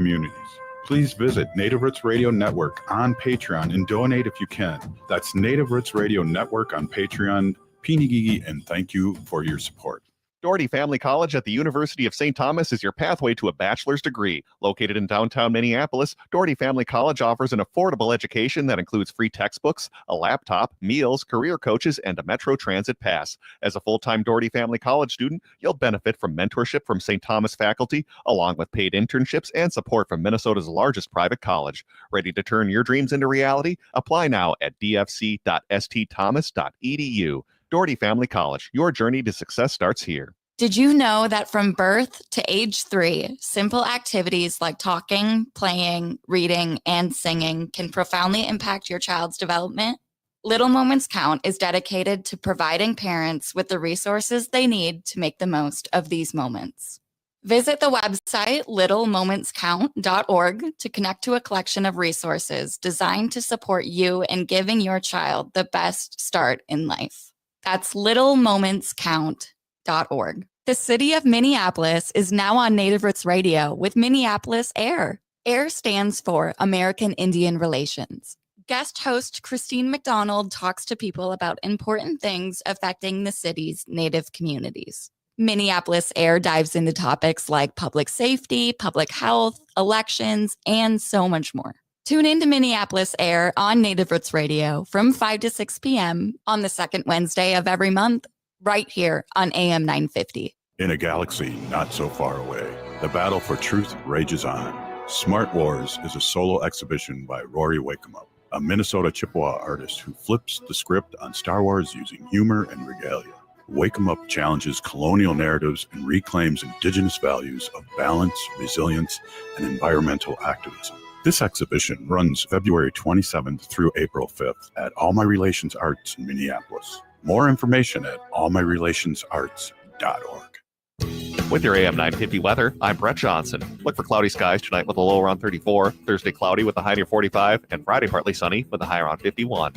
communities. Please visit Native Roots Radio Network on Patreon and donate if you can. That's Native Roots Radio Network on Patreon. Pinigigi, and thank you for your support. Doherty Family College at the University of St. Thomas is your pathway to a bachelor's degree. Located in downtown Minneapolis, Doherty Family College offers an affordable education that includes free textbooks, a laptop, meals, career coaches, and a Metro Transit pass. As a full-time Doherty Family College student, you'll benefit from mentorship from St. Thomas faculty, along with paid internships and support from Minnesota's largest private college. Ready to turn your dreams into reality? Apply now at dfc.stthomas.edu. Doherty Family College, your journey to success starts here. Did you know that from birth to age 3, simple activities like talking, playing, reading, and singing can profoundly impact your child's development? Little Moments Count is dedicated to providing parents with the resources they need to make the most of these moments. Visit the website littlemomentscount.org to connect to a collection of resources designed to support you in giving your child the best start in life. That's littlemomentscount.org. The city of Minneapolis is now on Native Roots Radio with Minneapolis AIR. AIR stands for American Indian Relations. Guest host Christine McDonald talks to people about important things affecting the city's Native communities. Minneapolis AIR dives into topics like public safety, public health, elections, and so much more. Tune in to Minneapolis AIR on Native Roots Radio from 5 to 6 p.m. on the second Wednesday of every month, right here on AM 950. In a galaxy not so far away, the battle for truth rages on. Smart Wars is a solo exhibition by Rory Wakeup, a Minnesota Chippewa artist who flips the script on Star Wars using humor and regalia. Wakeup challenges colonial narratives and reclaims indigenous values of balance, resilience, and environmental activism. This exhibition runs February 27th through April 5th at All My Relations Arts in Minneapolis. More information at allmyrelations.org. With your AM 950 weather, I'm Brett Johnson. Look for cloudy skies tonight with a low around 34, Thursday cloudy with a high near 45, and Friday partly sunny with a high around 51.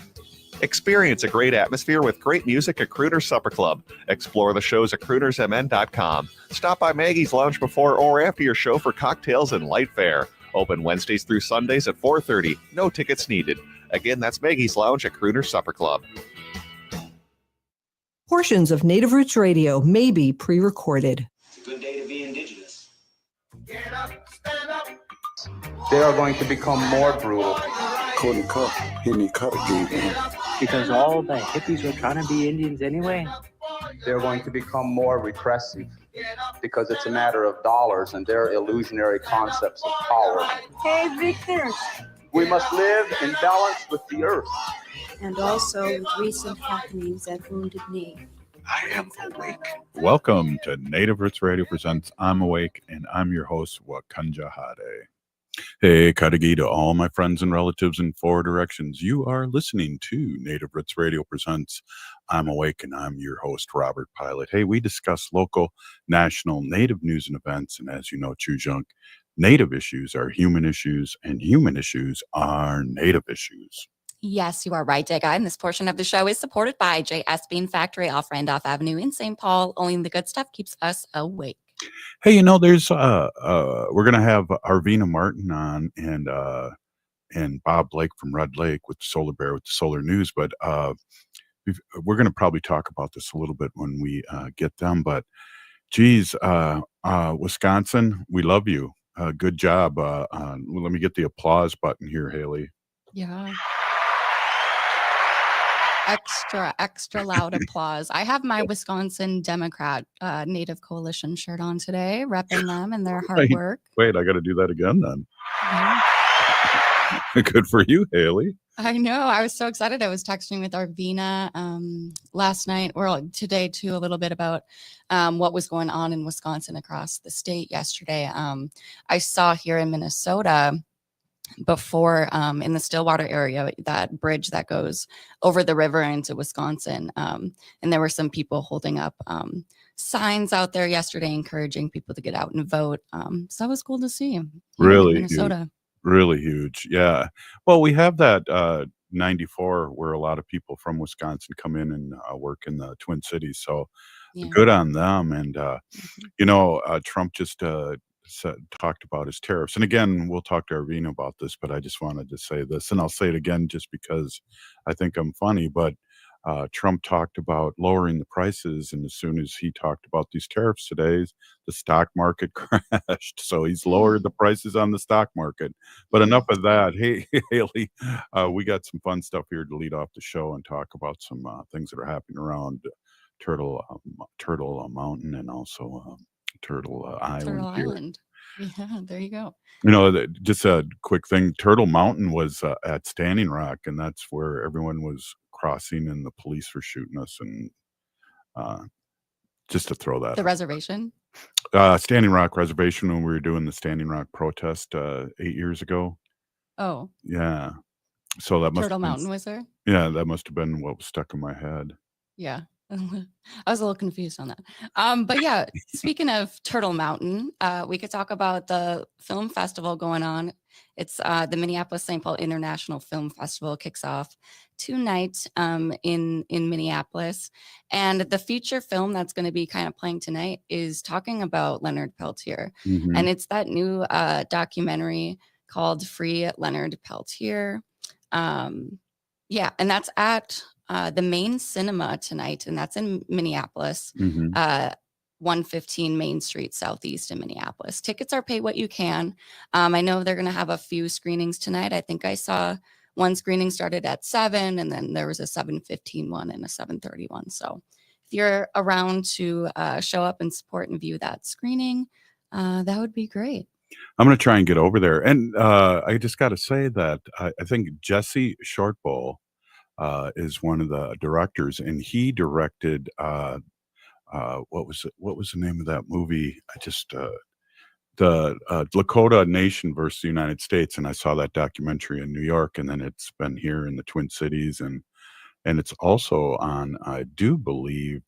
Experience a great atmosphere with great music at Crooner's Supper Club. Explore the shows at croonersmn.com. Stop by Maggie's Lounge before or after your show for cocktails and light fare. Open Wednesdays through Sundays at 4:30. No tickets needed. Again, that's Maggie's Lounge at Crooner's Supper Club. Portions of Native Roots Radio may be pre-recorded. It's a good day to be indigenous. Get up, stand up. They are going to become more brutal. Couldn't cut, hitting cut again. Because all the hippies were trying to be Indians anyway. They're going to become more repressive because it's a matter of dollars and their illusionary concepts of power. Hey, Victor. We must live in balance with the earth. And also with recent happenings at Wounded Knee. I am awake. Welcome to Native Roots Radio presents I'm Awake, and I'm your host, Wakanja Hade. Hey, Kadagi to all my friends and relatives in 4 directions. You are listening to Native Roots Radio presents I'm Awake, and I'm your host, Robert Pilot. Hey, we discuss local, national, Native news and events, and as you know, Chujunk, Native issues are human issues, and human issues are Native issues. Yes, you are right, Digga. And this portion of the show is supported by JS Bean Factory off Randolph Avenue in St. Paul. Only the good stuff keeps us awake. Hey, you know, there's we're gonna have Arvina Martin on and Bob Blake from Red Lake with Solar Bear with the Solar News, but we're gonna probably talk about this a little bit when we get them. But geez, Wisconsin, we love you. Good job. Let me get the applause button here, Haley. Yeah. Extra loud applause. I have my Wisconsin Democrat Native Coalition shirt on today, repping them and their hard work. Wait, I got to do that again then. Yeah. Good for you, Haley. I know. I was so excited. I was texting with Arvina last night, or today too, a little bit about what was going on in Wisconsin across the state yesterday. I saw here in Minnesota before in the Stillwater area, that bridge that goes over the river into Wisconsin. And there were some people holding up signs out there yesterday encouraging people to get out and vote. So that was cool to see. Really, Minnesota. Huge. Really huge. Yeah. Well, we have that 94 where a lot of people from Wisconsin come in and work in the Twin Cities. So good on them. And, you know, Trump just talked about his tariffs. And again, we'll talk to Arvina about this, but I just wanted to say this, and I'll say it again just because I think I'm funny. But Trump talked about lowering the prices, and as soon as he talked about these tariffs today, the stock market crashed. So he's lowered the prices on the stock market. But enough of that. Hey, Haley, we got some fun stuff here to lead off the show and talk about some things that are happening around Turtle Mountain and also Turtle Island Turtle here. Island. Yeah, there you go. You know, just a quick thing. Turtle Mountain was at Standing Rock, and that's where everyone was crossing, and the police were shooting us. And just to throw that The out. reservation? Standing Rock Reservation, when we were doing the Standing Rock protest 8 years ago. Oh, Yeah. So that must Turtle have been, Mountain was there? yeah, that must have been what was stuck in my head. Yeah. I was a little confused on that. But yeah, speaking of Turtle Mountain, we could talk about the film festival going on. It's the Minneapolis-St. Paul International Film Festival kicks off tonight in Minneapolis. And the feature film that's going to be kind of playing tonight is talking about Leonard Peltier. Mhm. And it's that new documentary called Free Leonard Peltier. Yeah, and that's at the main cinema tonight, and that's in Minneapolis, Mhm. 115 Main Street Southeast in Minneapolis. Tickets are pay what you can. I know they're going to have a few screenings tonight. I think I saw one screening started at 7, and then there was a 7:15 one and a 7:30 one. So if you're around to show up and support and view that screening, that would be great. I'm going to try and get over there. And I just got to say that I think Jesse Shortbowl is one of the directors, and he directed what was the name of that movie? I just the Lakota Nation versus the United States, and I saw that documentary in New York, and then it's been here in the Twin Cities, and it's also on, I do believe,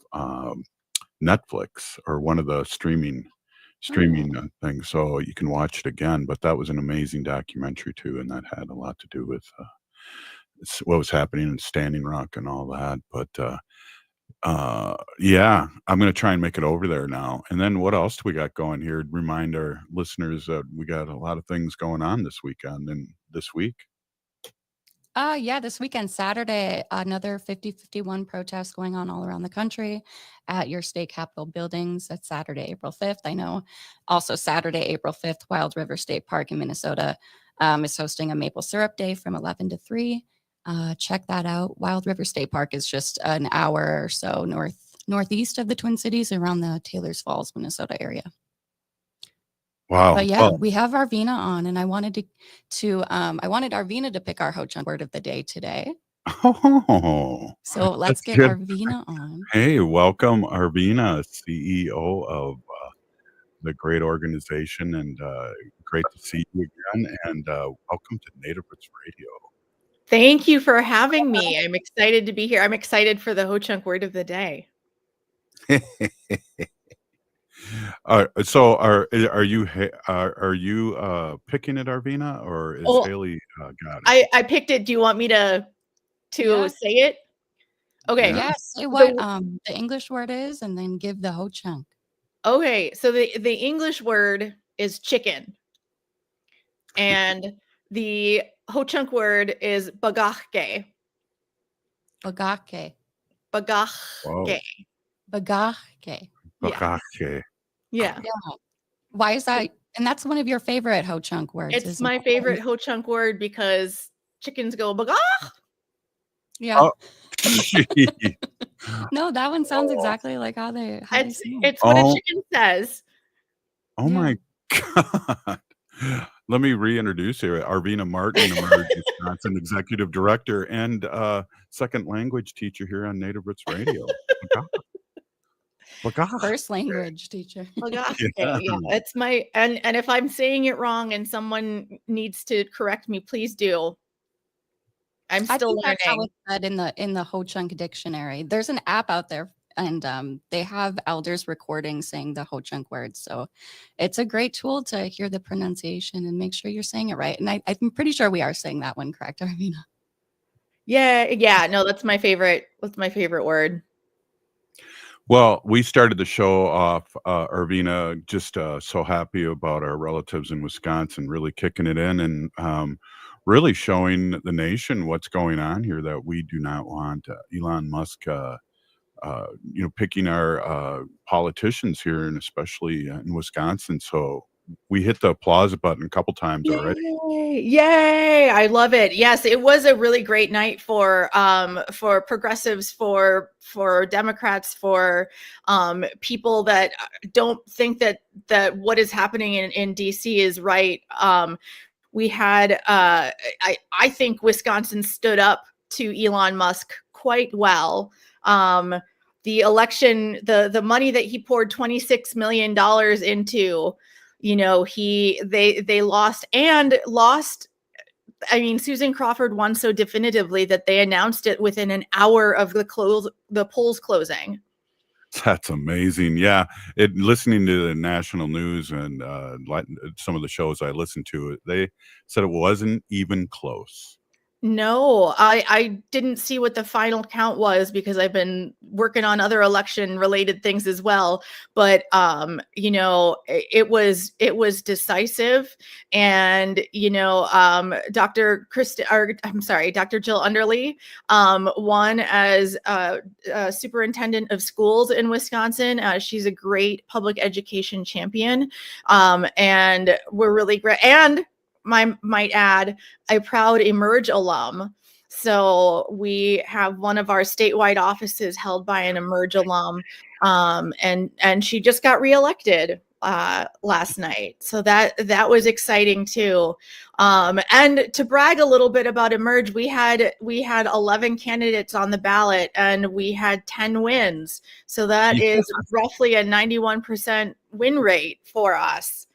Netflix or one of the streaming things, so you can watch it again. But that was an amazing documentary too, and that had a lot to do with what was happening in Standing Rock and all that. But yeah, I'm gonna try and make it over there now. And then what else do we got going here? Remind our listeners that we got a lot of things going on this weekend and this week. Yeah, this weekend, Saturday, another 50-51 protests going on all around the country at your state capitol buildings. That's Saturday, April 5th. I know also Saturday, April 5th, Wild River State Park in Minnesota is hosting a maple syrup day from 11 to 3. Check that out. Wild River State Park is just an hour or so northeast of the Twin Cities around the Taylor's Falls, Minnesota area. Wow. But yeah, Well, we have Arvina on, and I wanted I wanted Arvina to pick our Ho-Chunk word of the day today. oh, So let's that's get good. Arvina on. Hey, welcome, Arvina, CEO of the great organization, and great to see you again. And welcome to Native Roots Radio. Thank you for having me. I'm excited to be here. I'm excited for the Ho-Chunk word of the day. So are you picking it, Arvina, or is Oh, Haley got it? I picked it. Do you want me to Yeah. say it? Okay. Yeah. Yes, say what the English word is, and then give the Ho-Chunk. Okay. So the English word is chicken. And the Ho-Chunk word is bagahke. Bagake. Bagahke. Bagake. Yeah. Okay. Yeah. Yeah. Why is that? And that's one of your favorite Ho-Chunk words. It's isn't my it? favorite Ho-Chunk word because chickens go bagah. Yeah. Oh. No, that one sounds Oh. exactly like how they sound. It's what a Oh. chicken says. Oh Yeah. my God. Let me reintroduce you. Arvina Martin, Emerge Wisconsin Executive Director and second language teacher here on Native Roots Radio. First language teacher. Bagahke. Yeah. Yeah, it's my and if I'm saying it wrong and someone needs to correct me, please do. I'm I still think that's how learning. it's said in the Ho-Chunk dictionary. There's an app out there, and they have elders recording saying the Ho-Chunk words. So it's a great tool to hear the pronunciation and make sure you're saying it right. And I'm pretty sure we are saying that one correct, Arvina. Yeah. No, that's my favorite. That's my favorite word. Well, we started the show off, Arvina, just so happy about our relatives in Wisconsin really kicking it in and really showing the nation what's going on here, that we do not want Elon Musk, picking our politicians here, and especially in Wisconsin. So we hit the applause button a couple times already. Yay! I love it. Yes, it was a really great night for progressives, for Democrats, for people that don't think that what is happening in DC is right. We had I think Wisconsin stood up to Elon Musk quite well. The election, the money that he poured $26 million into, they lost. I mean, Susan Crawford won so definitively that they announced it within an hour of the polls closing. That's amazing. Yeah, listening to the national news and some of the shows I listened to, they said it wasn't even close. No, I didn't see what the final count was because I've been working on other election related things as well. But it was decisive, and Dr. Jill Underly won as superintendent of schools in Wisconsin. She's a great public education champion, and we're really great. And might add, a proud Emerge alum. So we have one of our statewide offices held by an Emerge alum, and she just got reelected last night. So that was exciting too. And to brag a little bit about Emerge, we had 11 candidates on the ballot and we had 10 wins. So that is roughly a 91% win rate for us.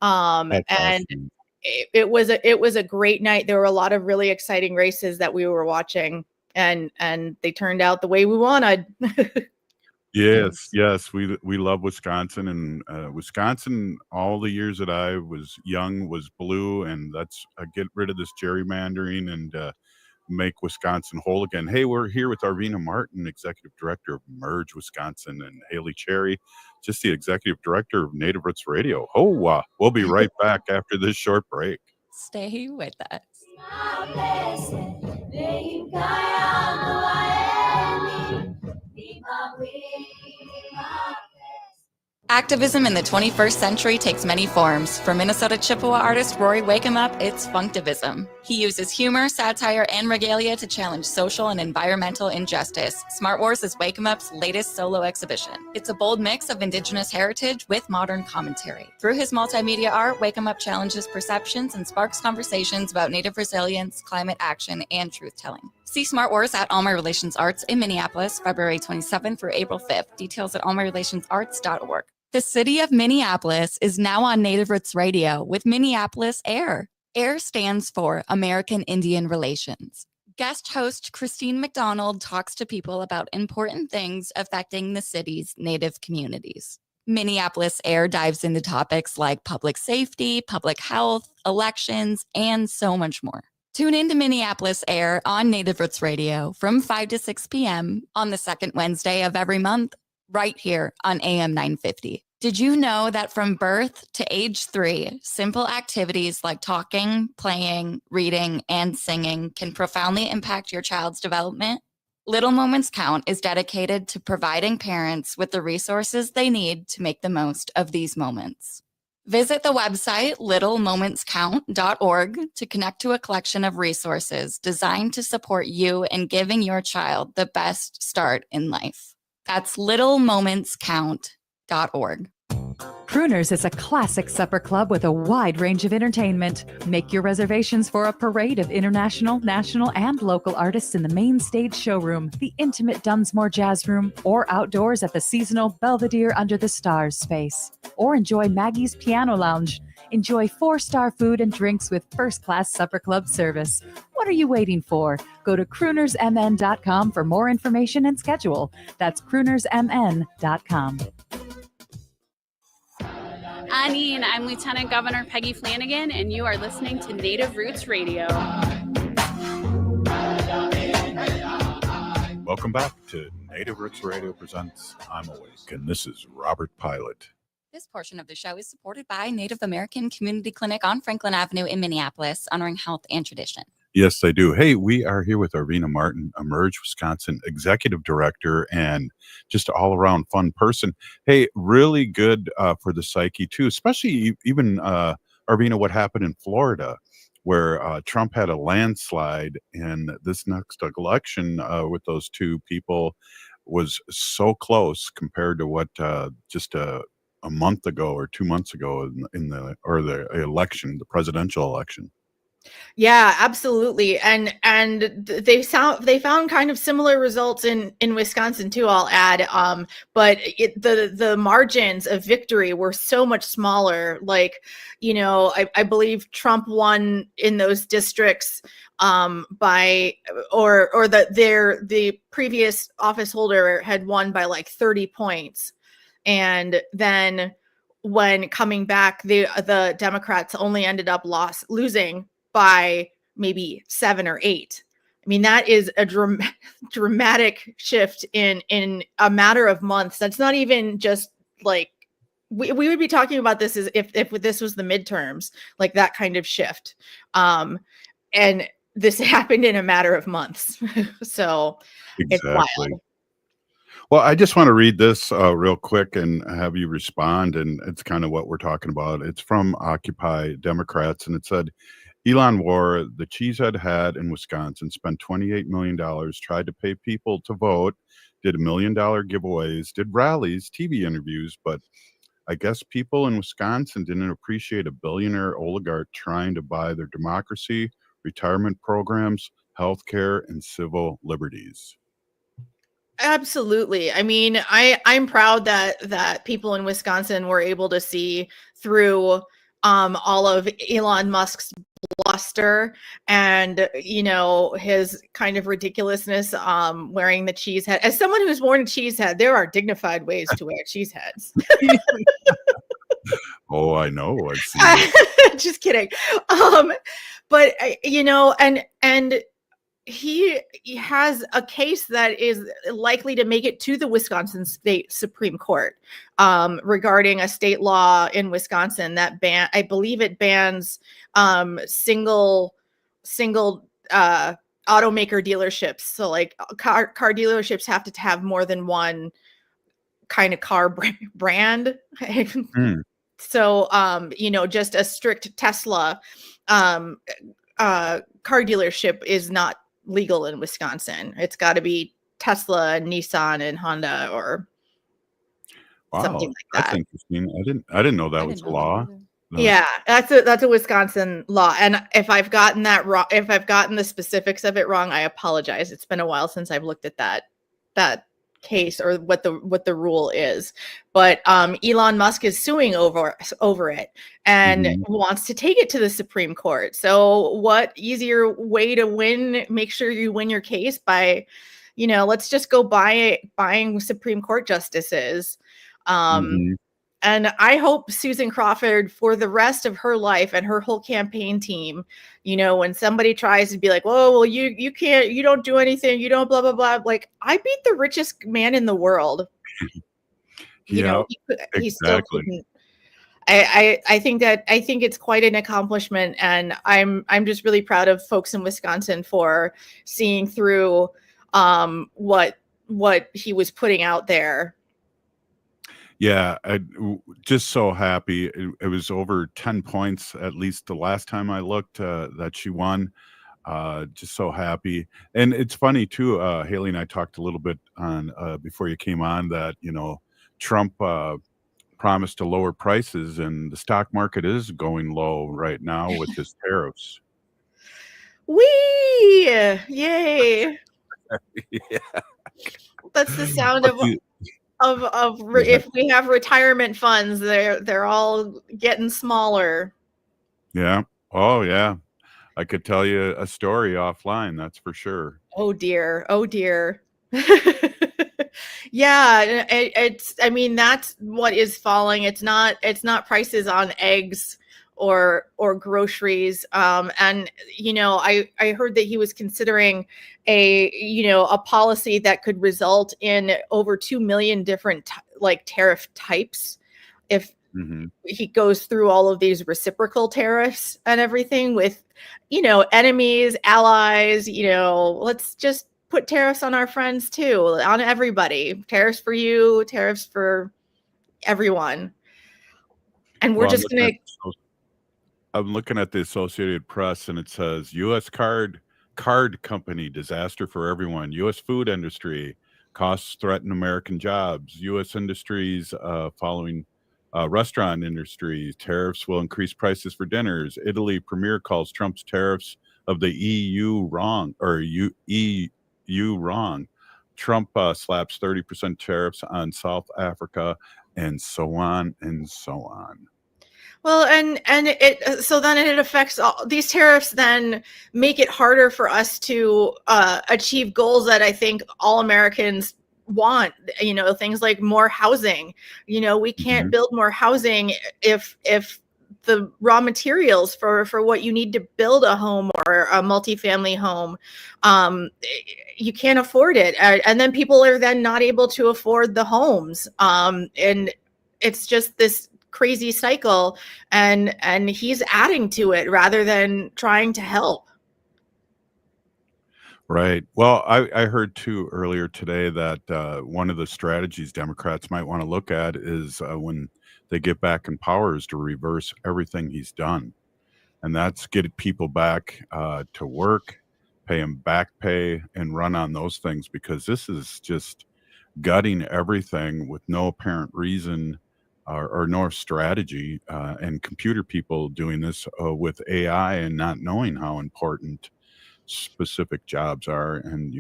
That's and awesome. It was a great night. There were a lot of really exciting races that we were watching, and they turned out the way we wanted. Yes, we love Wisconsin, and Wisconsin, all the years that I was young, was blue, and that's get rid of this gerrymandering and make Wisconsin whole again. Hey, we're here with Arvina Martin, Executive Director of Merge Wisconsin, and Haley Cherry, just the Executive Director of Native Roots Radio. We'll be right back after this short break. Stay with us. Activism in the 21st century takes many forms. For Minnesota Chippewa artist Rory Wakemup, it's Funktivism. He uses humor, satire, and regalia to challenge social and environmental injustice. Smart Wars is Wakemup's latest solo exhibition. It's a bold mix of Indigenous heritage with modern commentary. Through his multimedia art, Wakemup challenges perceptions and sparks conversations about Native resilience, climate action, and truth-telling. See Smart Wars at All My Relations Arts in Minneapolis, February 27th through April 5th. Details at allmyrelationsarts.org. The city of Minneapolis is now on Native Roots Radio with Minneapolis AIR. AIR stands for American Indian Relations. Guest host Christine McDonald talks to people about important things affecting the city's Native communities. Minneapolis AIR dives into topics like public safety, public health, elections, and so much more. Tune in to Minneapolis AIR on Native Roots Radio from 5 to 6 p.m. on the second Wednesday of every month, right here on AM 950. Did you know that from birth to age 3, simple activities like talking, playing, reading, and singing can profoundly impact your child's development? Little Moments Count is dedicated to providing parents with the resources they need to make the most of these moments. Visit the website littlemomentscount.org to connect to a collection of resources designed to support you in giving your child the best start in life. That's littlemomentscount.org. Crooners is a classic supper club with a wide range of entertainment. Make your reservations for a parade of international, national, and local artists in the main stage showroom, the intimate Dunsmore Jazz Room, or outdoors at the seasonal Belvedere Under the Stars space. Or enjoy Maggie's Piano Lounge. Enjoy 4-star food and drinks with first-class supper club service. What are you waiting for? Go to croonersmn.com for more information and schedule. That's croonersmn.com. Annie, I'm Lieutenant Governor Peggy Flanagan, and you are listening to Native Roots Radio. Welcome back to Native Roots Radio presents I'm Awake, and this is Robert Pilot. This portion of the show is supported by Native American Community Clinic on Franklin Avenue in Minneapolis, honoring health and tradition. Yes, they do. Hey, we are here with Arvina Martin, Emerge Wisconsin Executive Director and just all-around fun person. Hey, really good for the psyche, too, especially even, Arvina, what happened in Florida, where Trump had a landslide, and this next election with those two people was so close compared to what just a month ago or 2 months ago in the election, the presidential election. Yeah, absolutely. And they found kind of similar results in Wisconsin too, I'll add. But the margins of victory were so much smaller. Like, you know, I believe Trump won in those districts by the previous office holder had won by like 30 points. And then when coming back, the Democrats only ended up losing by maybe 7 or 8. I mean, that is a dramatic shift in a matter of months. That's not even just like we would be talking about this as if this was the midterms, like that kind of shift. And this happened in a matter of months. So It's wild. Well, I just want to read this real quick and have you respond. And it's kind of what we're talking about. It's from Occupy Democrats. And it said, Elon War, the cheesehead had in Wisconsin, spent $28 million, tried to pay people to vote, did $1 million giveaways, did rallies, TV interviews. But I guess people in Wisconsin didn't appreciate a billionaire oligarch trying to buy their democracy, retirement programs, healthcare, and civil liberties. Absolutely. I mean, I'm proud that people in Wisconsin were able to see through all of Elon Musk's bluster and, you know, his kind of ridiculousness wearing the cheese head. As someone who's worn a cheese head, there are dignified ways to wear cheese heads. Oh, I know. I've seen it. Just kidding. But you know, and he has a case that is likely to make it to the Wisconsin State Supreme Court regarding a state law in Wisconsin that I believe it bans single automaker dealerships. So like car dealerships have to have more than one kind of car brand. So you know, just a strict Tesla car dealership is not legal in Wisconsin. It's got to be Tesla, Nissan, and Honda, or something like that. That's interesting. I didn't know that was a law. Yeah, that's a Wisconsin law. And if I've gotten that wrong, if I've gotten the specifics of it wrong, I apologize. It's been a while since I've looked at that case or what the rule is. But Elon Musk is suing over it and wants to take it to the Supreme Court. So what easier way to make sure you win your case by, you know, let's just go buying Supreme Court justices. And I hope Susan Crawford, for the rest of her life and her whole campaign team, you know, when somebody tries to be like, "Whoa, well, you can't, you don't do anything, you don't blah blah blah," like, I beat the richest man in the world. You know, he still couldn't. I think it's quite an accomplishment, and I'm just really proud of folks in Wisconsin for seeing through what he was putting out there. Yeah, just so happy. It was over 10 points, at least the last time I looked, that she won. Just so happy. And it's funny, too, Haley and I talked a little bit on before you came on that, you know, Trump promised to lower prices, and the stock market is going low right now with his tariffs. Whee! Yay! Yeah. That's the sound of if we have retirement funds, they're all getting smaller. Yeah. Oh, yeah. I could tell you a story offline. That's for sure. Oh dear. Oh dear. Yeah, I mean, that's what is falling. It's not prices on eggs or groceries. And I heard that he was considering a policy that could result in over 2 million different tariff types if he goes through all of these reciprocal tariffs and everything with enemies, allies. Let's just put tariffs on our friends too, on everybody. Tariffs for you, tariffs for everyone. And we're just going to. I'm looking at the Associated Press, and it says U.S. card company disaster for everyone. U.S. food industry costs threaten American jobs. U.S. industries following restaurant industry tariffs will increase prices for dinners. Italy premier calls Trump's tariffs of the EU wrong, or EU wrong. Trump slaps 30% tariffs on South Africa, and so on and so on. Well, and so then it affects all these tariffs, then make it harder for us to achieve goals that I think all Americans want, things like more housing. We can't build more housing if the raw materials for what you need to build a home or a multifamily home, you can't afford it. And then people are then not able to afford the homes. And it's just this crazy cycle, and he's adding to it rather than trying to help. Right. Well, I heard too earlier today that one of the strategies Democrats might want to look at is when they get back in power is to reverse everything he's done. And that's get people back to work, pay them back pay, and run on those things, because this is just gutting everything with no apparent reason or no strategy, and computer people doing this with AI and not knowing how important specific jobs are, and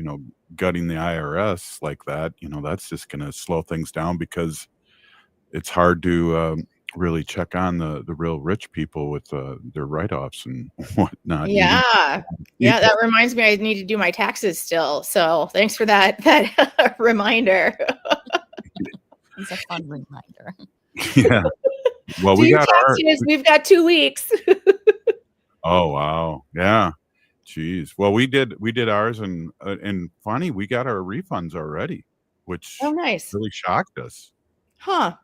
gutting the IRS like that, that's just going to slow things down, because it's hard to really check on the real rich people with their write-offs and whatnot. That reminds me I need to do my taxes still, so thanks for that reminder. It's a fun reminder. Yeah. Well, we've got 2 weeks. Oh wow. Yeah. Jeez. Well, we did ours, and funny, we got our refunds already, which nice. Really shocked us. Huh.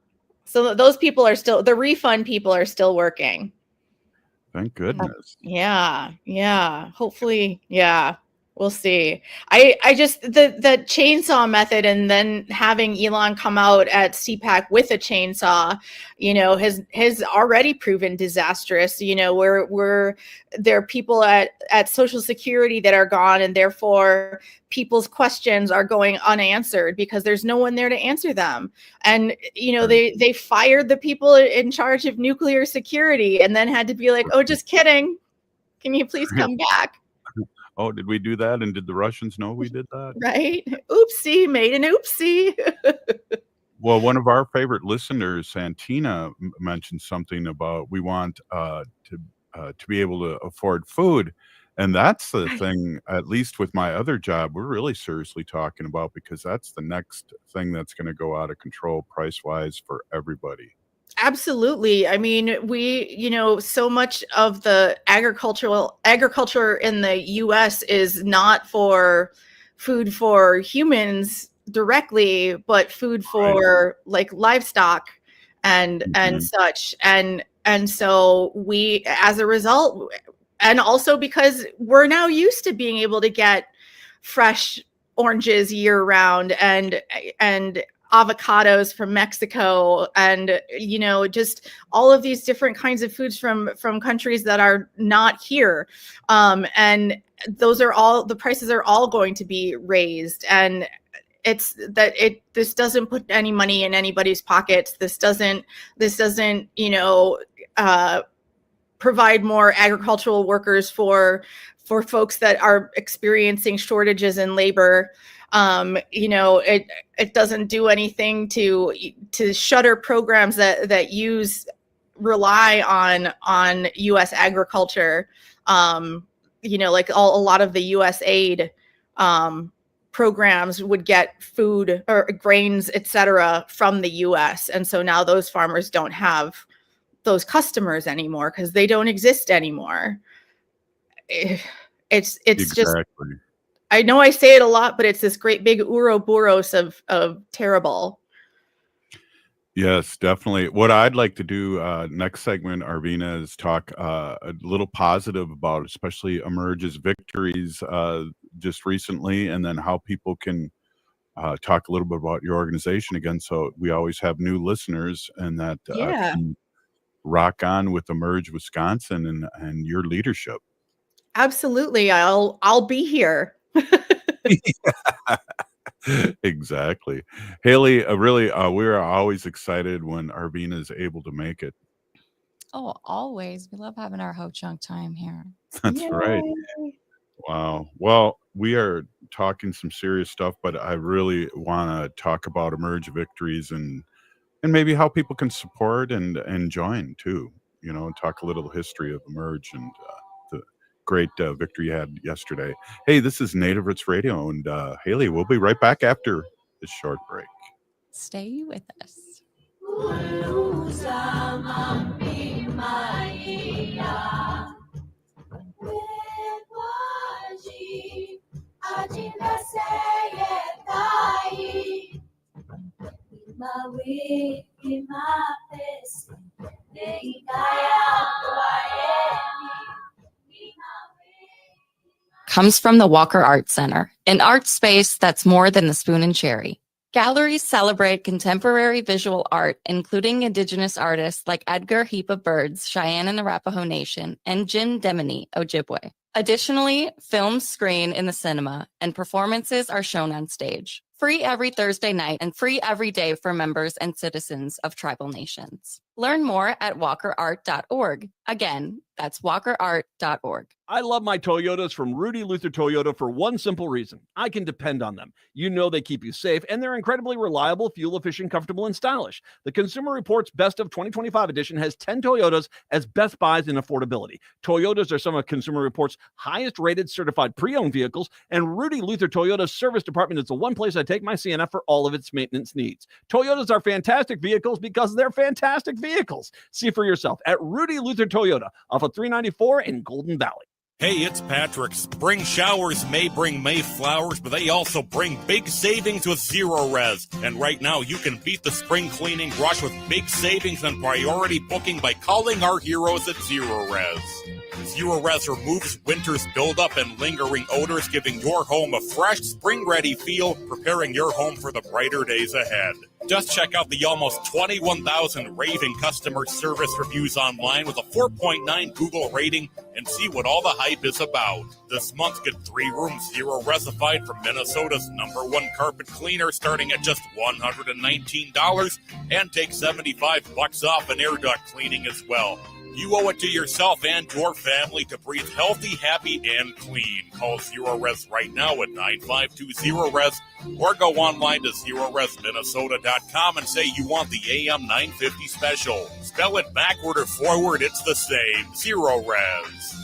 So those people the refund people are still working. Thank goodness. Yeah. Hopefully, yeah. We'll see. I just the chainsaw method, and then having Elon come out at CPAC with a chainsaw, has already proven disastrous. There are people at Social Security that are gone, and therefore people's questions are going unanswered because there's no one there to answer them. And they fired the people in charge of nuclear security, and then had to be like, oh, just kidding. Can you please come back? Oh, did we do that? And did the Russians know we did that? Right. Oopsie, made an oopsie. Well, one of our favorite listeners, Santina, mentioned something about we want to be able to afford food. And that's the thing, at least with my other job, we're really seriously talking about, because that's the next thing that's going to go out of control price-wise for everybody. Absolutely. I mean, so much of the agriculture in the US is not for food for humans directly, but food for like livestock and such. And so we, as a result, and also because we're now used to being able to get fresh oranges year round and avocados from Mexico, and just all of these different kinds of foods from countries that are not here, and the prices are all going to be raised. And this doesn't put any money in anybody's pockets. This doesn't provide more agricultural workers for folks that are experiencing shortages in labor. It doesn't do anything to shutter programs that rely on U.S. agriculture. Like a lot of the U.S. aid programs would get food or grains, etc., from the U.S. And so now those farmers don't have those customers anymore because they don't exist anymore. It's just, I know I say it a lot, but it's this great big Ouroboros of terrible. Yes, definitely. What I'd like to do next segment, Arvina, is talk a little positive about especially Emerge's victories just recently, and then how people can talk a little bit about your organization again. So we always have new listeners, and that can rock on with Emerge Wisconsin and your leadership. Absolutely. I'll be here. Exactly. Haley, really, we're always excited when Arvina is able to make it. Oh, always. We love having our Ho Chunk time here. That's right. Wow. Well, we are talking some serious stuff, but I really want to talk about Emerge victories and maybe how people can support and join too. You know, talk a little history of Emerge and the great victory you had yesterday. Hey, this is Native Roots Radio, and Haley, we'll be right back after this short break. Stay with us. Comes from the Walker Art Center, an art space that's more than the spoon and cherry. Galleries celebrate contemporary visual art, including Indigenous artists like Edgar Heap of Birds, Cheyenne and Arapaho Nation, and Jim Demini, Ojibwe. Additionally, films screen in the cinema, and performances are shown on stage. Free every Thursday night and free every day for members and citizens of tribal nations. Learn more at walkerart.org. Again, that's walkerart.org. I love my Toyotas from Rudy Luther Toyota for one simple reason. I can depend on them. You know they keep you safe, and they're incredibly reliable, fuel-efficient, comfortable, and stylish. The Consumer Reports Best of 2025 edition has 10 Toyotas as best buys in affordability. Toyotas are some of Consumer Reports' highest-rated certified pre-owned vehicles, and Rudy Luther Toyota's service department is the one place I take my Sienna for all of its maintenance needs. Toyotas are fantastic vehicles because they're fantastic vehicles. See for yourself at Rudy Luther Toyota off of 394 in Golden Valley. Hey, it's Patrick. Spring showers may bring May flowers, but they also bring big savings with Zero Res. And right now, you can beat the spring cleaning rush with big savings and priority booking by calling our heroes at Zero Res. Zero Res removes winter's buildup and lingering odors, giving your home a fresh, spring-ready feel, preparing your home for the brighter days ahead. Just check out the almost 21,000 raving customer service reviews online with a 4.9 Google rating and see what all the hype is about. This month, get 3 rooms Zero Resified from Minnesota's #1 carpet cleaner starting at just $119 and take $75 off an air duct cleaning as well. You owe it to yourself and your family to breathe healthy, happy, and clean. Call Zero Res right now at 952-ZERO-RES or go online to ZeroResMinnesota.com and say you want the AM 950 special. Spell it backward or forward, it's the same. Zero Res.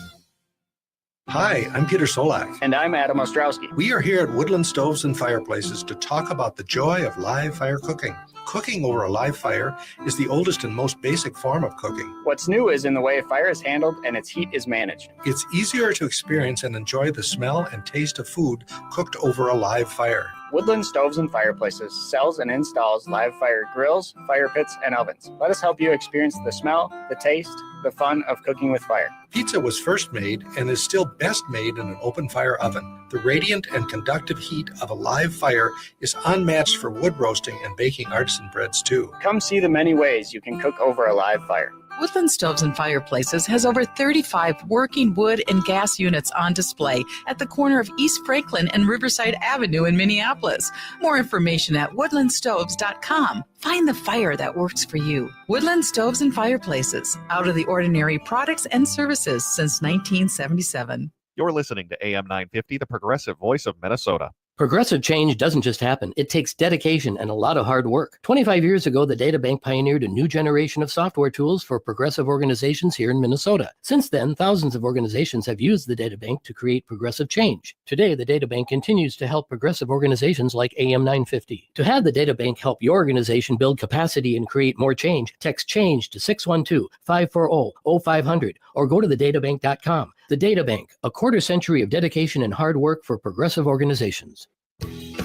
Hi, I'm Peter Solak. And I'm Adam Ostrowski. We are here at Woodland Stoves and Fireplaces to talk about the joy of live fire cooking. Cooking over a live fire is the oldest and most basic form of cooking. What's new is in the way fire is handled and its heat is managed. It's easier to experience and enjoy the smell and taste of food cooked over a live fire. Woodland Stoves and Fireplaces sells and installs live fire grills, fire pits, and ovens. Let us help you experience the smell, the taste, the fun of cooking with fire. Pizza was first made and is still best made in an open fire oven. The radiant and conductive heat of a live fire is unmatched for wood roasting and baking artisan breads too. Come see the many ways you can cook over a live fire. Woodland Stoves and Fireplaces has over 35 working wood and gas units on display at the corner of East Franklin and Riverside Avenue in Minneapolis. More information at woodlandstoves.com. Find the fire that works for you. Woodland Stoves and Fireplaces, out of the ordinary products and services since 1977. You're listening to AM 950, the progressive voice of Minnesota. Progressive change doesn't just happen. It takes dedication and a lot of hard work. 25 years ago, the Data Bank pioneered a new generation of software tools for progressive organizations here in Minnesota. Since then, thousands of organizations have used the Data Bank to create progressive change. Today, the Data Bank continues to help progressive organizations like AM 950. To have the Data Bank help your organization build capacity and create more change, text CHANGE to 612-540-0500 or go to thedatabank.com. The Data Bank, a quarter century of dedication and hard work for progressive organizations.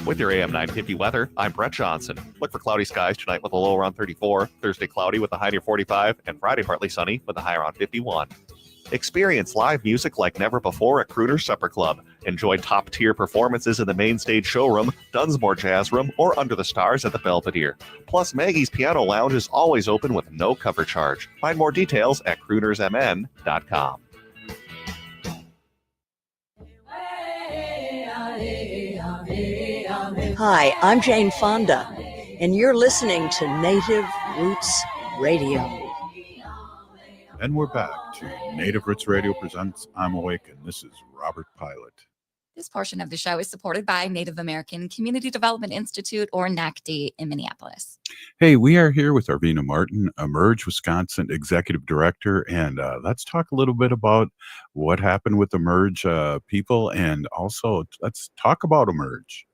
With your AM 950 weather, I'm Brett Johnson. Look for cloudy skies tonight with a low around 34, Thursday cloudy with a high near 45, and Friday partly sunny with a high around 51. Experience live music like never before at Crooner's Supper Club. Enjoy top-tier performances in the main stage showroom, Dunsmore Jazz Room, or Under the Stars at the Belvedere. Plus, Maggie's Piano Lounge is always open with no cover charge. Find more details at croonersmn.com. Hi, I'm Jane Fonda, and you're listening to Native Roots Radio. And we're back to Native Roots Radio presents I'm Awake, and this is Robert Pilot. This portion of the show is supported by Native American Community Development Institute, or NACD, in Minneapolis. Hey, we are here with Arvina Martin, Emerge Wisconsin Executive Director, and let's talk a little bit about what happened with Emerge people, and also let's talk about Emerge.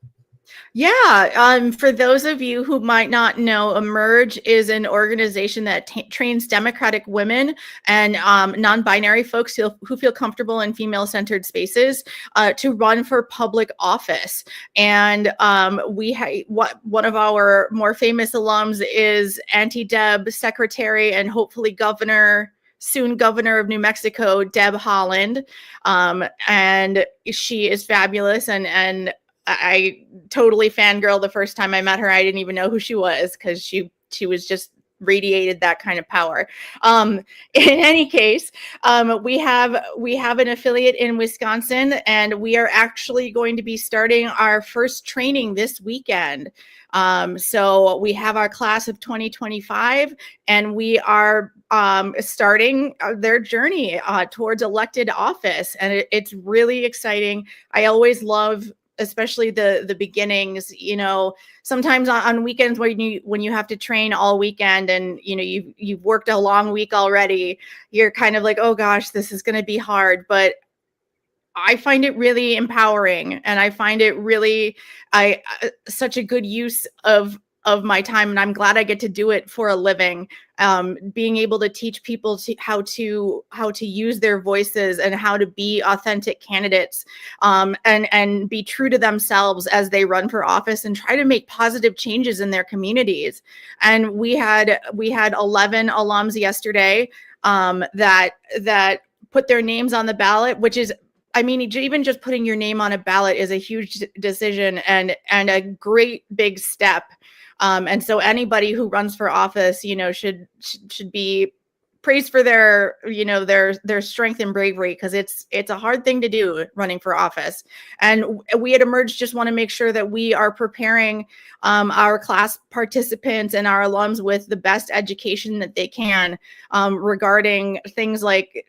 Yeah, for those of you who might not know, Emerge is an organization that trains Democratic women and non-binary folks who feel comfortable in female-centered spaces to run for public office. And one of our more famous alums is Anti-Deb Secretary and hopefully soon governor of New Mexico, Deb Haaland. And she is fabulous, and I totally fangirled the first time I met her. I didn't even know who she was because she was just radiated that kind of power. In any case, we have an affiliate in Wisconsin, and we are actually going to be starting our first training this weekend. So we have our class of 2025, and we are starting their journey towards elected office, and it's really exciting. I always love, especially the beginnings, sometimes on weekends when you have to train all weekend and you've worked a long week already, you're kind of like, oh gosh, this is going to be hard. But I find it really empowering, and I find it really such a good use of my time, and I'm glad I get to do it for a living. Being able to teach people how to use their voices and how to be authentic candidates, and be true to themselves as they run for office and try to make positive changes in their communities. And we had 11 alums yesterday that put their names on the ballot, which is, I mean, even just putting your name on a ballot is a huge decision and a great big step. And so anybody who runs for office, should be praised for their strength and bravery, because it's a hard thing to do, running for office. And we at Emerge just want to make sure that we are preparing our class participants and our alums with the best education that they can, regarding things like,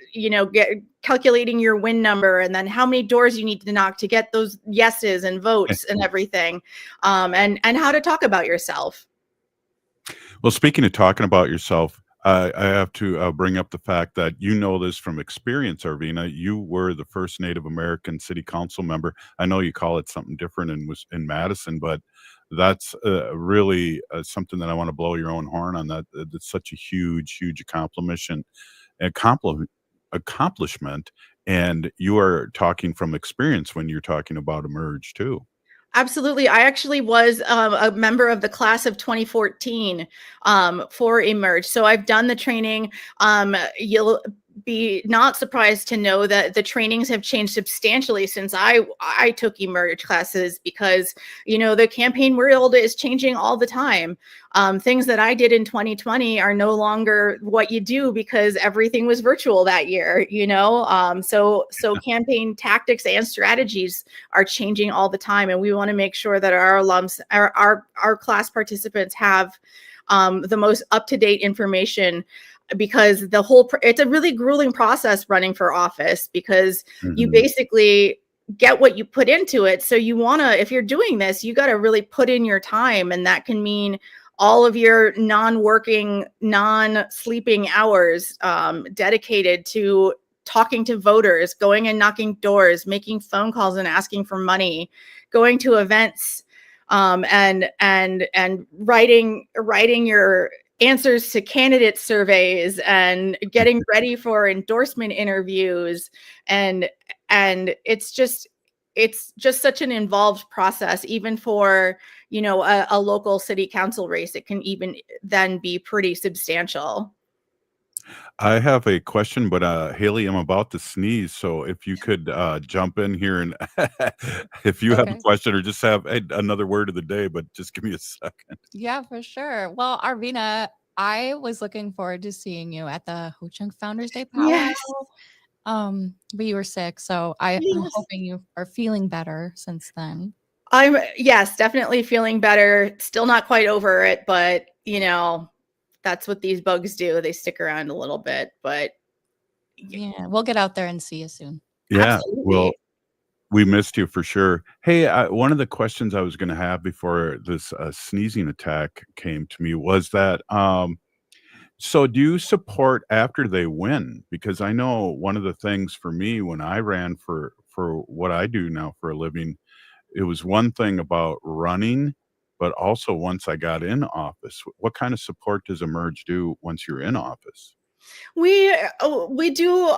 calculating your win number, and then how many doors you need to knock to get those yeses and votes and everything, and how to talk about yourself. Well, speaking of talking about yourself, I have to bring up the fact that this from experience, Arvina. You were the first Native American city council member. I know you call it something different in Madison, but that's really something that I want to blow your own horn on. That's such a huge accomplishment. And you are talking from experience when you're talking about Emerge too. Absolutely. I actually was a member of the class of 2014 for Emerge. So I've done the training. You'll be not surprised to know that the trainings have changed substantially since I took Emerge classes, because, the campaign world is changing all the time. Things that I did in 2020 are no longer what you do because everything was virtual that year, so campaign tactics and strategies are changing all the time. And we want to make sure that our alums, our class participants have the most up-to-date information, because it's a really grueling process running for office, because you basically get what you put into it. So you want to, if you're doing this, you got to really put in your time. And that can mean all of your non-working, non-sleeping hours dedicated to talking to voters, going and knocking doors, making phone calls and asking for money, going to events, and writing your answers to candidate surveys and getting ready for endorsement interviews. And it's just such an involved process, even for, you know, a local city council race. It can even then be pretty substantial. I have a question, but Haley, I'm about to sneeze, so if you could jump in here and if you have a Okay. question or just have another word of the day, but just give me a second. Yeah, for sure. Well, Arvina, I was looking forward to seeing you at the Ho Chunk Founders Day powwow. Yes. But you were sick, so I'm Yes. hoping you are feeling better since then. I'm yes, definitely feeling better. Still not quite over it, but you know, that's what these bugs do. They stick around a little bit, but Yeah, we'll get out there and see you soon. Yeah, absolutely. well, we missed you for sure. Hey, one of the questions I was going to have before this sneezing attack came to me was that, so do you support after they win? Because I know one of the things for me when I ran for what I do now for a living, it was one thing about running, but also once I got in office. What kind of support does Emerge do once you're in office? We do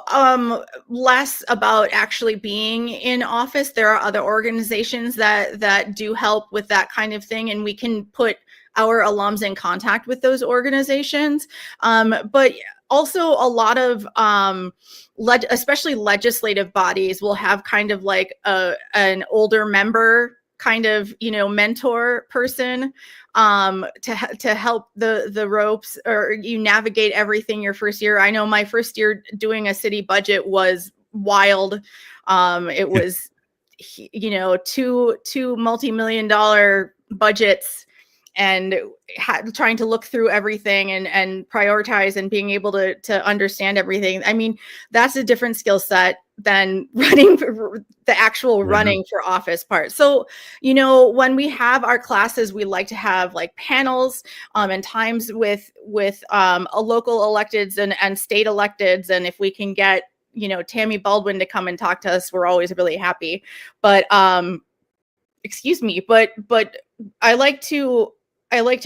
less about actually being in office. There are other organizations that do help with that kind of thing, and we can put our alums in contact with those organizations. But also a lot of especially legislative bodies will have kind of like an older member kind of, you know, mentor person to help the ropes, or you navigate everything your first year. I know my first year doing a city budget was wild. It was, you know, two multi-million-dollar budgets, and trying to look through everything and prioritize and being able to understand everything. I mean, that's a different skill set than running the actual running for office part. So, you know, when we have our classes, we like to have like panels and times with a local electeds and state electeds. And if we can get, you know, Tammy Baldwin to come and talk to us, we're always really happy. But excuse me, but I like to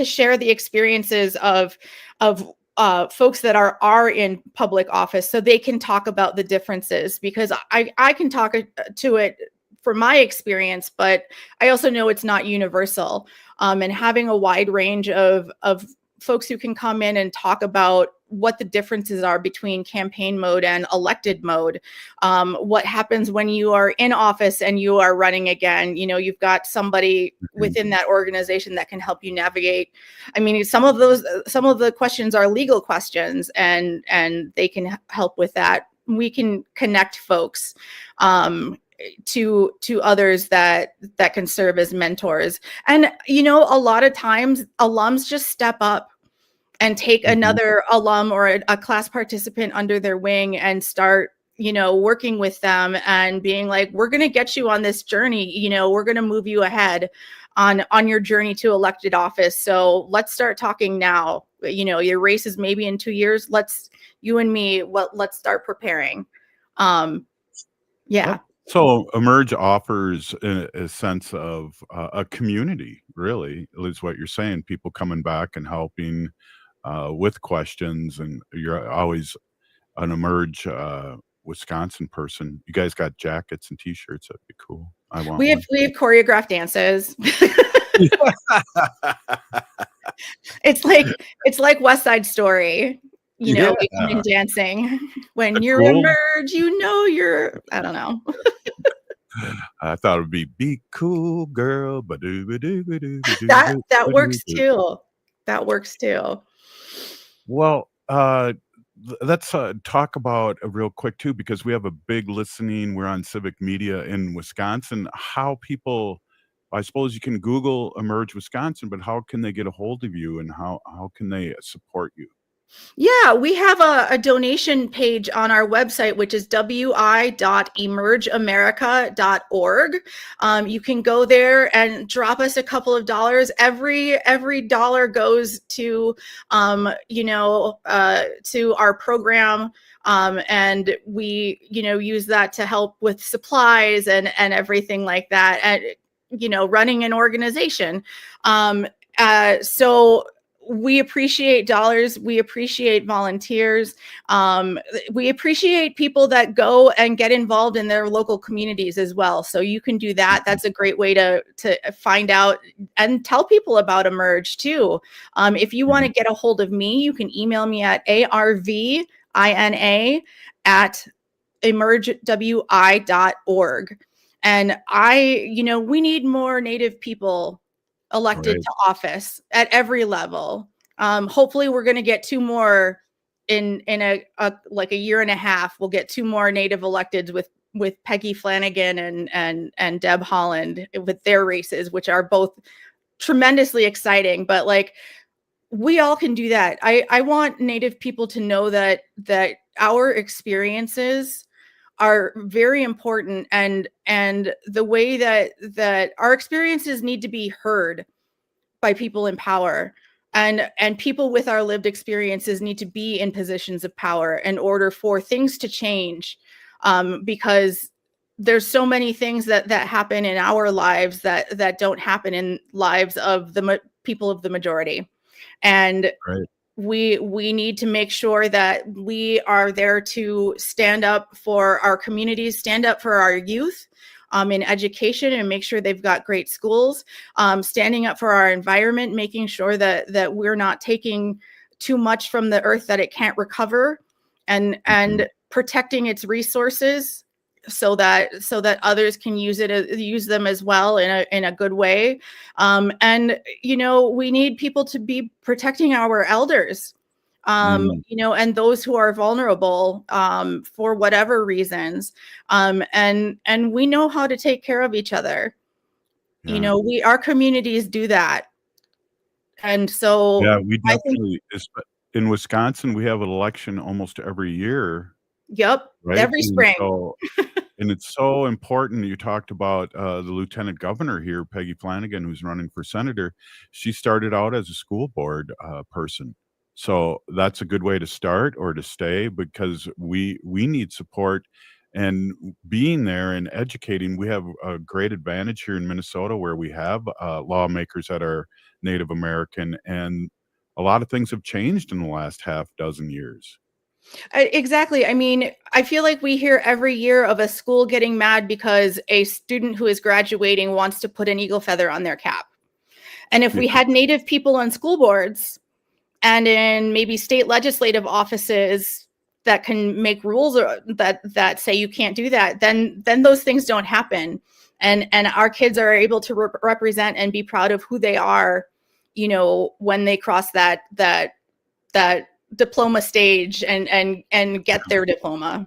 share the experiences of folks that are in public office, so they can talk about the differences, because I can talk to it from my experience, but I also know it's not universal. And having a wide range of folks who can come in and talk about what the differences are between campaign mode and elected mode. What happens when you are in office and you are running again? You know, you've got somebody within that organization that can help you navigate. I mean, some of the questions are legal questions, and they can help with that. We can connect folks to others that can serve as mentors. And, you know, a lot of times alums just step up and take another alum or a class participant under their wing and start, you know, working with them and being like, we're going to get you on this journey. You know, we're going to move you ahead on your journey to elected office. So let's start talking now. You know, your race is maybe in 2 years. Let's start preparing. Yeah. So Emerge offers a sense of a community, really, is what you're saying. People coming back and helping with questions, and you're always an Emerge Wisconsin person. You guys got jackets and T-shirts. That'd be cool. I want We have choreographed dances. It's like West Side Story. You know, even dancing. When you're Emerge, you know I don't know. I thought it would be cool, girl. That works too. That works too. Well, let's talk about real quick too, because we have a big listening. We're on civic media in Wisconsin. How people, I suppose you can Google Emerge Wisconsin, but how can they get a hold of you, and how can they support you? Yeah, we have a donation page on our website, which is wi.emergeamerica.org. You can go there and drop us a couple of dollars. Every dollar goes to, to our program. And we, use that to help with supplies and everything like that, and, running an organization. So we appreciate dollars. We appreciate volunteers. We appreciate people that go and get involved in their local communities as well. So you can do that. That's a great way to find out and tell people about Emerge too. If you want to get a hold of me, you can email me at arvina@emergewi.org. And we need more Native people elected to office at every level. Hopefully we're going to get 2 more in a year and a half. We'll get 2 more Native electeds with Peggy Flanagan and Deb Holland with their races, which are both tremendously exciting. But we all can do that. I want Native people to know that our experiences are very important, and the way that our experiences need to be heard by people in power, and people with our lived experiences need to be in positions of power in order for things to change, because there's so many things that happen in our lives that don't happen in lives of the people of the majority. And we need to make sure that we are there to stand up for our communities, stand up for our youth in education, and make sure they've got great schools, standing up for our environment, making sure that we're not taking too much from the earth that it can't recover, and protecting its resources so that others can use them as well in a good way. And we need people to be protecting our elders, and those who are vulnerable for whatever reasons. And we know how to take care of each other. Yeah. Our communities do that. And so Yeah, we definitely, in Wisconsin, we have an election almost every year. Yep. Right? Every spring. And it's so important. You talked about the lieutenant governor here, Peggy Flanagan, who's running for senator. She started out as a school board person. So that's a good way to start or to stay, because we need support. And being there and educating, we have a great advantage here in Minnesota, where we have lawmakers that are Native American, and a lot of things have changed in the last half dozen years. Exactly. I mean, I feel like we hear every year of a school getting mad because a student who is graduating wants to put an eagle feather on their cap. And if we had Native people on school boards and in maybe state legislative offices that can make rules that say you can't do that, then those things don't happen. And our kids are able to represent and be proud of who they are, when they cross that diploma stage and get their diploma.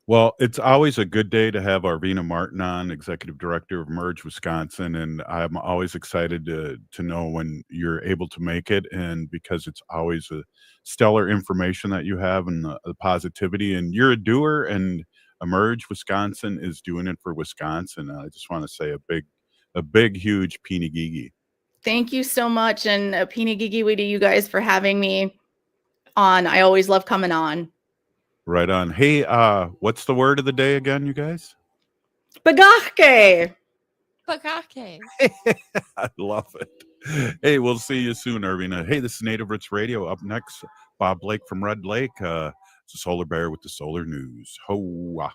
Well, it's always a good day to have Arvina Martin on, Executive Director of Emerge Wisconsin, and I'm always excited to know when you're able to make it, and because it's always a stellar information that you have, and the positivity, and you're a doer, and Emerge Wisconsin is doing it for Wisconsin. I just want to say a big, huge Peenigigi. Thank you so much, and a Peenigigi to you guys for having me on. I always love coming on. Right on. Hey, what's the word of the day again, you guys? Bagake. Bagake. I love it. Hey, we'll see you soon, Arvina. Hey, this is Native Roots Radio. Up next, Bob Blake from Red Lake. It's a solar bear with the solar news. Hoa.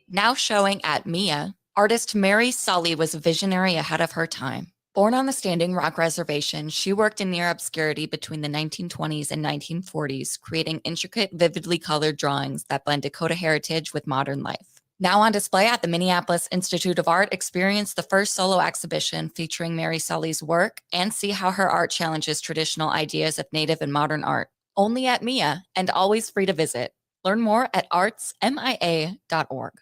Now showing at MIA, artist Mary Sully was a visionary ahead of her time. Born on the Standing Rock Reservation, she worked in near obscurity between the 1920s and 1940s, creating intricate, vividly colored drawings that blend Dakota heritage with modern life. Now on display at the Minneapolis Institute of Art, experience the first solo exhibition featuring Mary Sully's work and see how her art challenges traditional ideas of Native and modern art. Only at MIA, and always free to visit. Learn more at artsmia.org.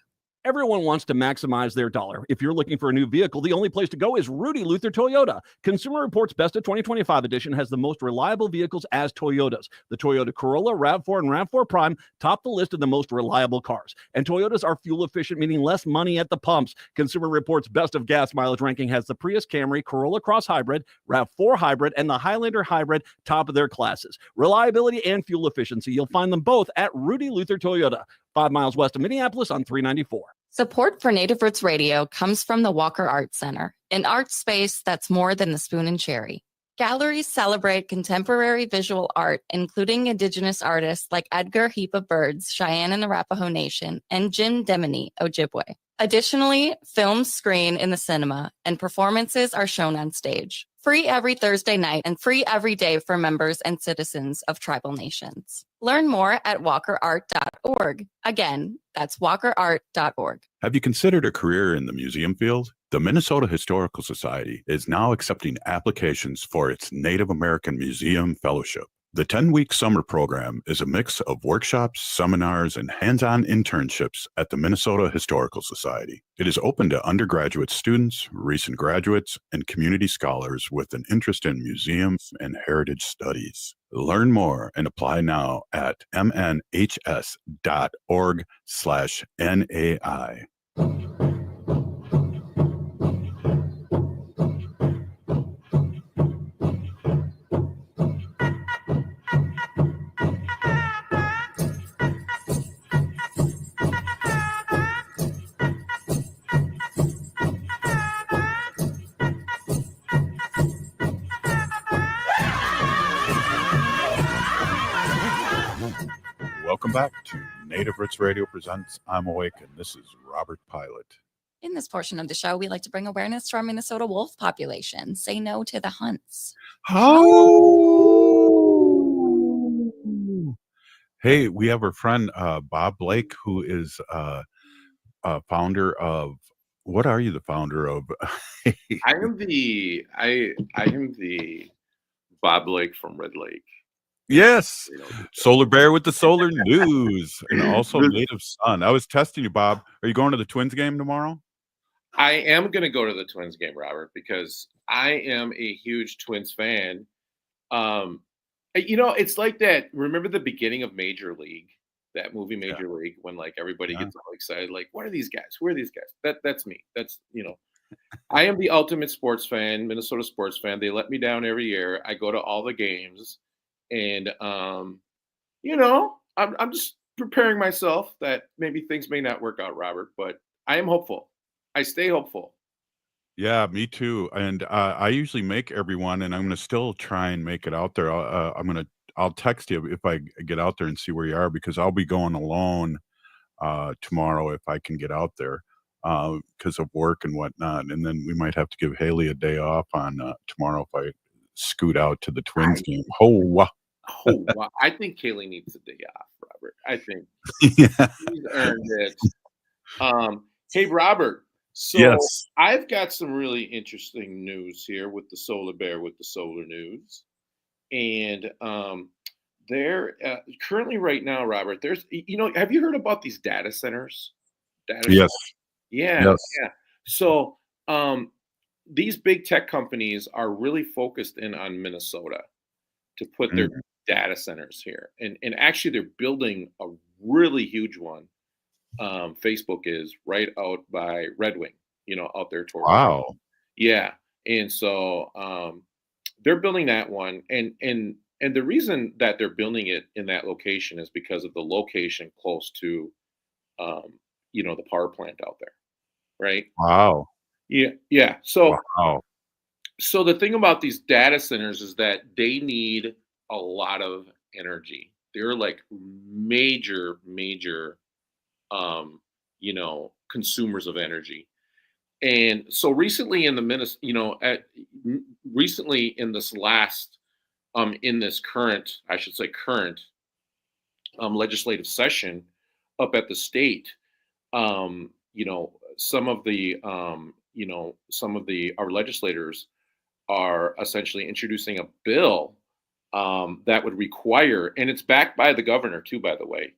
Everyone wants to maximize their dollar. If you're looking for a new vehicle, the only place to go is Rudy Luther Toyota. Consumer Reports Best of 2025 edition has the most reliable vehicles as Toyotas. The Toyota Corolla, RAV4, and RAV4 Prime top the list of the most reliable cars. And Toyotas are fuel efficient, meaning less money at the pumps. Consumer Reports Best of Gas Mileage ranking has the Prius Camry, Corolla Cross Hybrid, RAV4 Hybrid, and the Highlander Hybrid top of their classes. Reliability and fuel efficiency, you'll find them both at Rudy Luther Toyota, 5 miles west of Minneapolis on 394. Support for Native Roots Radio comes from the Walker Art Center, an art space that's more than the spoon and cherry. Galleries celebrate contemporary visual art, including Indigenous artists like Edgar Heap of Birds, Cheyenne and Arapaho Nation, and Jim Demini, Ojibwe. Additionally, films screen in the cinema, and performances are shown on stage. Free every Thursday night and free every day for members and citizens of tribal nations. Learn more at walkerart.org. Again, that's walkerart.org. Have you considered a career in the museum field? The Minnesota Historical Society is now accepting applications for its Native American Museum Fellowship. The 10-week summer program is a mix of workshops, seminars, and hands-on internships at the Minnesota Historical Society. It is open to undergraduate students, recent graduates, and community scholars with an interest in museums and heritage studies. Learn more and apply now at mnhs.org/NAI. Welcome back to Native Roots Radio presents I'm Awake, and this is Robert Pilot. In this portion of the show, we like to bring awareness to our Minnesota wolf population. Say no to the hunts. Oh! Hey, we have our friend Bob Blake, who is founder of. What are you the founder of? I am the Bob Blake from Red Lake. Yes, Solar Bear with the Solar News, and also Native Son. I was testing you, Bob. Are you going to the Twins game tomorrow? I am going to go to the Twins game, Robert, because I am a huge Twins fan. It's like that. Remember the beginning of Major League, that movie Major League, when like everybody gets all excited, like, what are these guys? Who are these guys? That's me. That's, I am the ultimate sports fan, Minnesota sports fan. They let me down every year. I go to all the games. And, I'm just preparing myself that maybe things may not work out, Robert, but I am hopeful. I stay hopeful. Yeah, me too. And I usually make everyone, and I'm going to still try and make it out there. I'll text you if I get out there and see where you are, because I'll be going alone tomorrow if I can get out there because of work and whatnot. And then we might have to give Haley a day off on tomorrow if I scoot out to the Twins game. Wow. I think Kaylee needs a day off, Robert. I think she's earned it. Hey, Robert. So yes. I've got some really interesting news here with the Solar Bear with the Solar News. And they're currently right now, Robert, there's, have you heard about these data centers? Yes. Yeah. So these big tech companies are really focused in on Minnesota to put their data centers here. And actually they're building a really huge one. Facebook is right out by Red Wing, out there towards. Wow. Yeah. And so they're building that one. And the reason that they're building it in that location is because of the location close to the power plant out there. Right. Wow. Yeah. So wow. So the thing about these data centers is that they need a lot of energy. They're like major, consumers of energy. And so recently in the in this current legislative session up at the state, some of our legislators are essentially introducing a bill that would require, and it's backed by the governor too, by the way,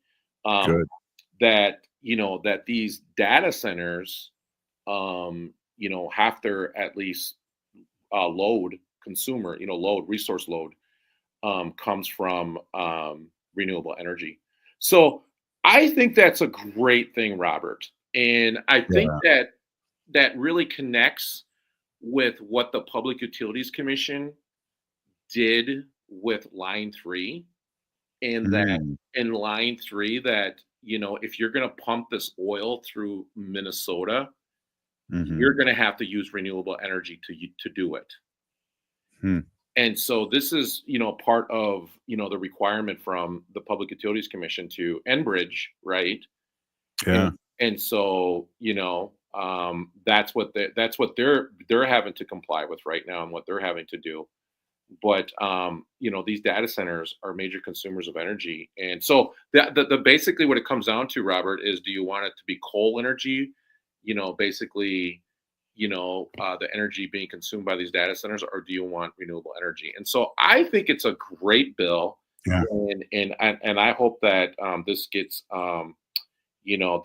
that that these data centers half their at least resource load comes from renewable energy. So I think that's a great thing, Robert. And I think that really connects with what the Public Utilities Commission did with Line 3. And that in Line 3, that, if you're going to pump this oil through Minnesota, you're going to have to use renewable energy to do it. And so this is, part of, the requirement from the Public Utilities Commission to Enbridge, right? Yeah. And so, that's what they're having to comply with right now, and what they're having to do. But these data centers are major consumers of energy, and so the basically what it comes down to, Robert, is, do you want it to be coal energy? Basically, the energy being consumed by these data centers, or do you want renewable energy? And so I think it's a great bill, and I hope that this gets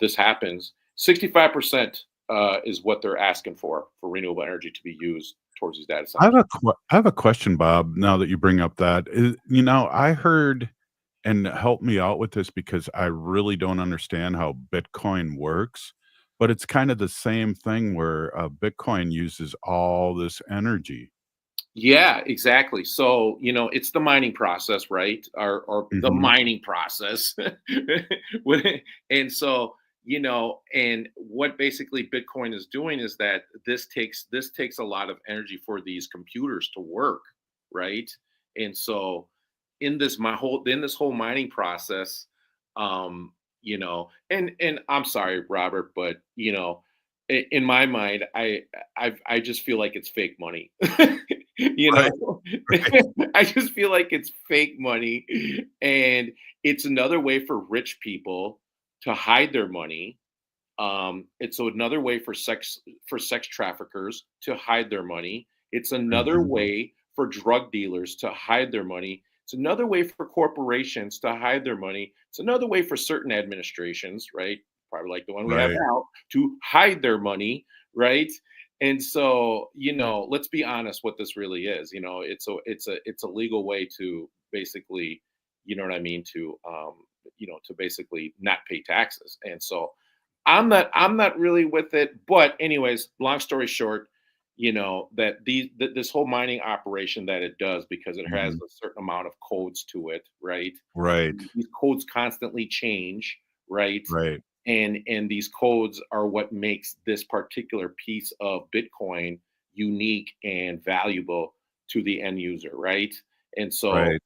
this happens. 65% is what they're asking for renewable energy to be used towards these data centers. I have a question, Bob, now that you bring up that. I heard, and help me out with this, because I really don't understand how Bitcoin works, but it's kind of the same thing where Bitcoin uses all this energy. Yeah, exactly. So, it's the mining process, right? Or the mining process. And so, and what basically Bitcoin is doing is that this takes a lot of energy for these computers to work, right? And so in this whole mining process, and I'm sorry, Robert, but in my mind, I just feel like it's fake money. I just feel like it's fake money, and it's another way for rich people to hide their money. It's another way for sex traffickers to hide their money. It's another way for drug dealers to hide their money. It's another way for corporations to hide their money. It's another way for certain administrations, right? Probably like the one we have now, to hide their money, right? And so, let's be honest, what this really is. It's a legal way to basically, to basically not pay taxes. And so I'm not really with it. But anyways, long story short, that this whole mining operation that it does, because it has a certain amount of codes to it, right? Right. These codes constantly change, right? Right. And these codes are what makes this particular piece of Bitcoin unique and valuable to the end user, right? And so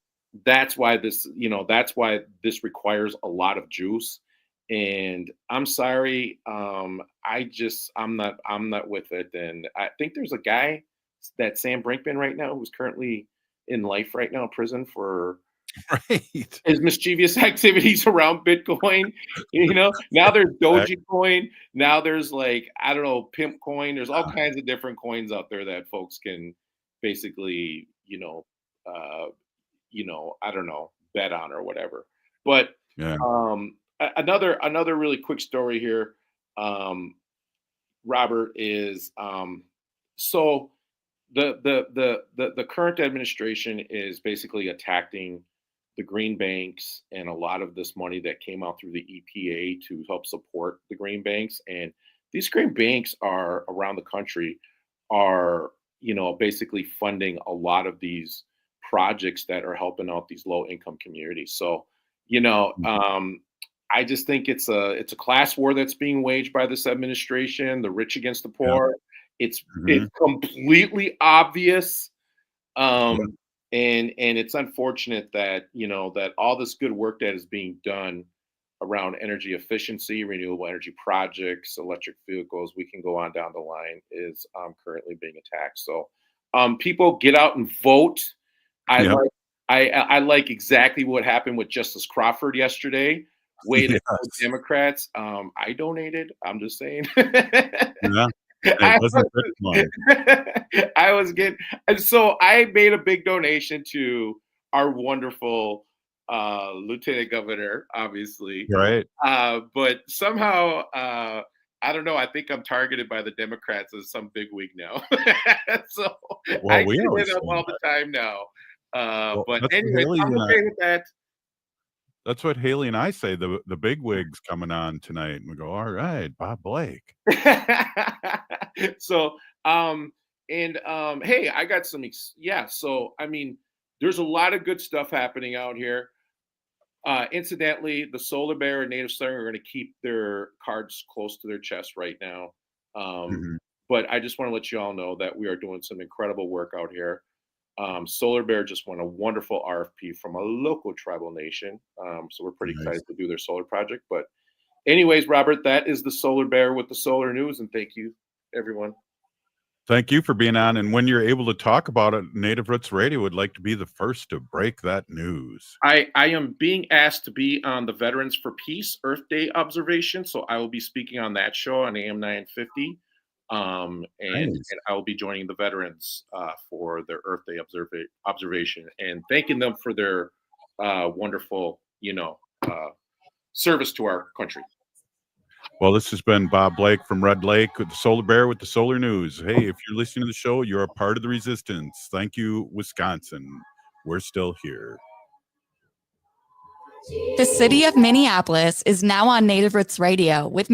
that's why this requires a lot of juice. And I'm sorry, I'm not with it. And I think there's a guy, that Sam Brinkman right now, who's currently in life right now, prison for his mischievous activities around Bitcoin. Now there's Dogecoin. Now there's, like, I don't know, Pimp Coin. There's all kinds of different coins out there that folks can basically, I don't know, bet on or whatever. But another really quick story here, Robert, is so the current administration is basically attacking the green banks and a lot of this money that came out through the EPA to help support the green banks. And these green banks are around the country are, basically funding a lot of these projects that are helping out these low income communities. So, I just think it's a class war that's being waged by this administration, the rich against the poor. It's completely obvious. And it's unfortunate that, that all this good work that is being done around energy efficiency, renewable energy projects, electric vehicles, we can go on down the line, is currently being attacked. So people, get out and vote. I like exactly what happened with Justice Crawford yesterday. Way to go, Democrats. I donated. I'm just saying. I was getting, and so I made a big donation to our wonderful lieutenant governor, obviously. Right. But somehow, I don't know. I think I'm targeted by the Democrats as some bigwig now. So Well, I we get always hit up say all the time now. Well, But that's what anyways, Haley I'm and okay with that. that's what Haley and I say. The big wigs coming on tonight, and we go, all right, Bob Blake. So, hey, I got some. So I mean, there's a lot of good stuff happening out here. Incidentally, the Solar Bear and Native Slang are going to keep their cards close to their chest right now. But I just want to let you all know that we are doing some incredible work out here. Solar Bear just won a wonderful RFP from a local tribal nation. So we're pretty excited to do their solar project. But anyways, Robert, that is the Solar Bear with the solar news. And thank you, everyone. Thank you for being on. And when you're able to talk about it, Native Roots Radio would like to be the first to break that news. I am being asked to be on the Veterans for Peace Earth Day observation. So I will be speaking on that show on AM 950. And I will be joining the veterans for their Earth Day observation and thanking them for their wonderful, service to our country. Well, this has been Bob Blake from Red Lake with the Solar Bear with the Solar News. Hey, if you're listening to the show, you're a part of the resistance. Thank you, Wisconsin. We're still here. The city of Minneapolis is now on Native Roots Radio with